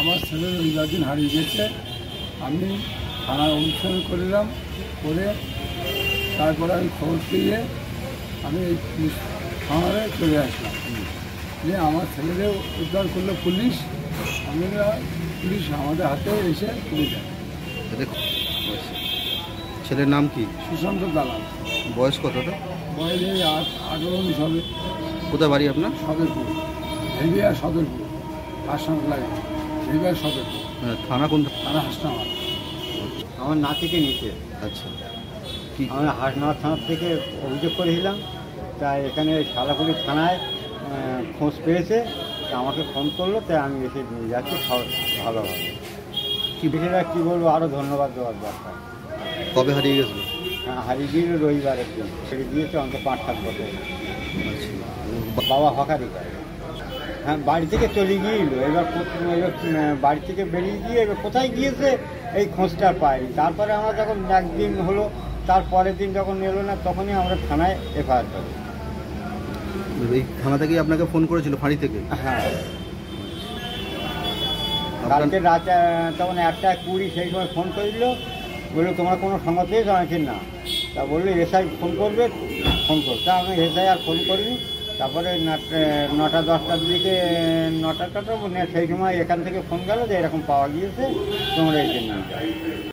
আমার ছেলে রবিবার দিন হারিয়ে গেছে। আমি থানায় অনুসরণ করলাম, করে তারপরে আমি খবর পেয়ে আমি এই পুলিশ থানায় চলে আসলাম। যে আমার ছেলেদের উদ্ধার করলো পুলিশ। পুলিশ আমাদের হাতে এসে তুলে দেয়। ছেলের নাম কি? সুশান্ত দালাল। বয়স কতটা? বয়স এই 18-19 হবে। কোথায় বাড়ি আপনার? সদরপুর, হেভিয়া সদরপুর, হাসনাবাদ লাগে, হেভিয়া সদরপুর। থানা কোন? থানা হাসনাবাদ। আমার নাতিকে নিচে। আচ্ছা, কি আমরা হাসনাবাদ থানার থেকে অভিযোগ করেছিলাম, তাই এখানে শালাপুরি থানায় খোঁজ পেয়েছে, আমাকে ফোন করলো, তাই আমি এসে নিয়ে যাচ্ছি। ভালোভাবে কি বিষয়টা কী বলবো, আরও ধন্যবাদ দেওয়ার দরকার। কবে হারিয়ে গেছিল? হারিয়ে গিয়ে রবিবারের দিন ছেড়ে দিয়েছে, অন্তত 5-7 বছর। আচ্ছা, বাবা হকারি করে। হ্যাঁ, বাড়ি থেকে চলে গিয়েছিল। এবার বাড়ি থেকে বেরিয়ে গিয়ে এবার কোথায় গিয়েছে এই খোঁজটা পাইনি। তারপরে আমরা যখন একদিন হলো, তার পরের দিন যখন এলো না, তখনই আমরা থানায় এফআইআর করি। এই থানা থেকেই আপনাকে ফোন করেছিল, ফাঁড়ি থেকে? হ্যাঁ, কালকে রাত তখন 1:20 সেই সময় ফোন করেছিল, বললো তোমার কোনো সংবাদ পেয়েছো? আমাকে না। তা বললো এসআই ফোন করবে, ফোন করতে। আমি এসআই আর ফোন করিনি। তারপরে 9টা-10টার দিকে, 9টা সেই সময় এখান থেকে ফোন গেল যে এরকম পাওয়া গিয়েছে, তোমরা এই জন্য।